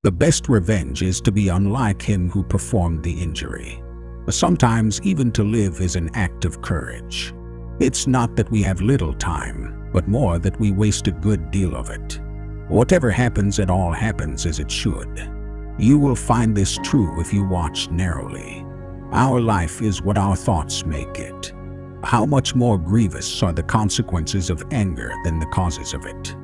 The best revenge is to be unlike him who performed the injury. Sometimes even to live is an act of courage. It's not that we have little time, but more that we waste a good deal of it. Whatever happens, it all happens as it should. You will find this true if you watch narrowly. Our life is what our thoughts make it. How much more grievous are the consequences of anger than the causes of it?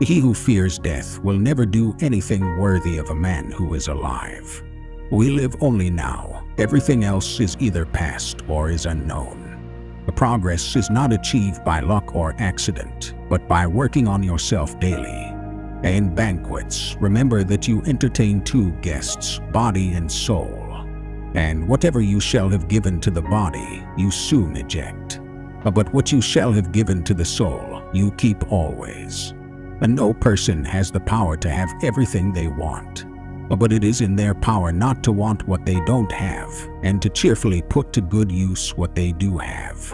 He who fears death will never do anything worthy of a man who is alive. We live only now. Everything else is either past or is unknown. Progress is not achieved by luck or accident, but by working on yourself daily. In banquets, remember that you entertain two guests, body and soul. And whatever you shall have given to the body, you soon eject. But what you shall have given to the soul, you keep always. And no person has the power to have everything they want. But it is in their power not to want what they don't have, and to cheerfully put to good use what they do have.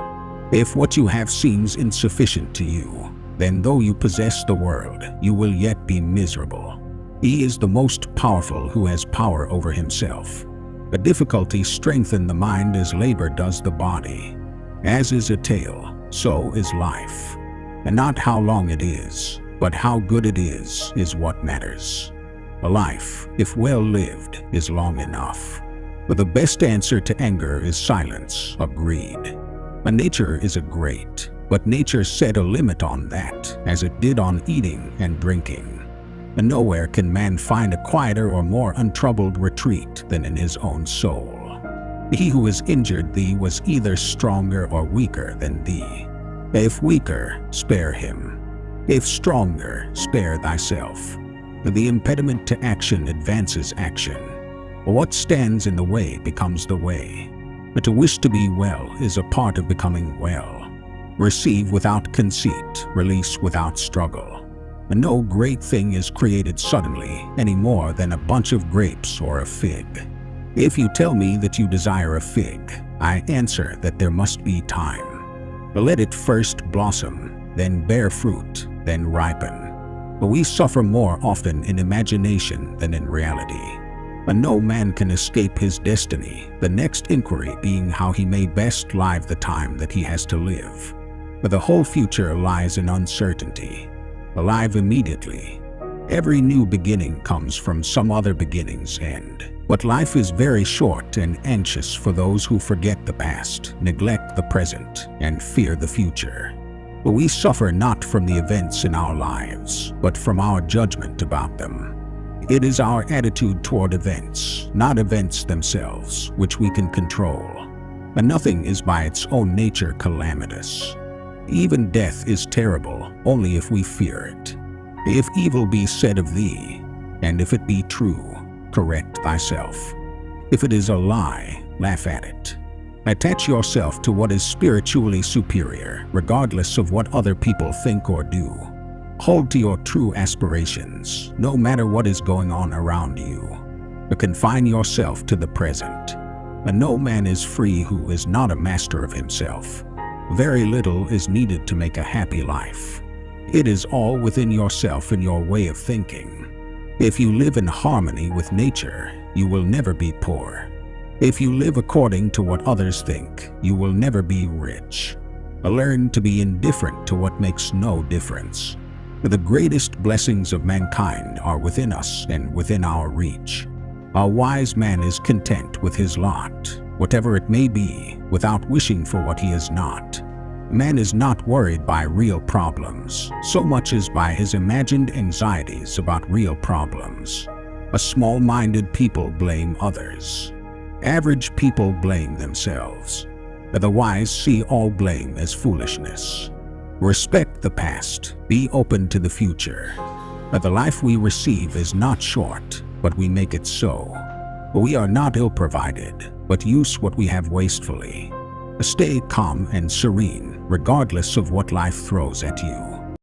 If what you have seems insufficient to you, then though you possess the world, you will yet be miserable. He is the most powerful who has power over himself. A difficulty strengthens the mind as labor does the body. As is a tale, so is life. And not how long it is, but how good it is what matters. A life, if well lived, is long enough. But the best answer to anger is silence, agreed. A nature is a great, but nature set a limit on that, as it did on eating and drinking. And nowhere can man find a quieter or more untroubled retreat than in his own soul. He who has injured thee was either stronger or weaker than thee. If weaker, spare him. If stronger, spare thyself. The impediment to action advances action. What stands in the way becomes the way. But to wish to be well is a part of becoming well. Receive without conceit, release without struggle. And no great thing is created suddenly any more than a bunch of grapes or a fig. If you tell me that you desire a fig, I answer that there must be time. But let it first blossom, then bear fruit, then ripen. But we suffer more often in imagination than in reality. And no man can escape his destiny, the next inquiry being how he may best live the time that he has to live. But the whole future lies in uncertainty. Alive immediately. Every new beginning comes from some other beginning's end. But life is very short and anxious for those who forget the past, neglect the present, and fear the future. But we suffer not from the events in our lives, but from our judgment about them. It is our attitude toward events, not events themselves, which we can control. And nothing is by its own nature calamitous. Even death is terrible only if we fear it. If evil be said of thee, and if it be true, correct thyself. If it is a lie, laugh at it. Attach yourself to what is spiritually superior, regardless of what other people think or do. Hold to your true aspirations, no matter what is going on around you. But confine yourself to the present. And no man is free who is not a master of himself. Very little is needed to make a happy life. It is all within yourself and your way of thinking. If you live in harmony with nature, you will never be poor. If you live according to what others think, you will never be rich. Learn to be indifferent to what makes no difference. The greatest blessings of mankind are within us and within our reach. A wise man is content with his lot, whatever it may be, without wishing for what he is not. Man is not worried by real problems, so much as by his imagined anxieties about real problems. A small-minded people blame others. Average people blame themselves. The wise see all blame as foolishness. Respect the past, be open to the future. The life we receive is not short, but we make it so. We are not ill-provided, but use what we have wastefully. Stay calm and serene, regardless of what life throws at you.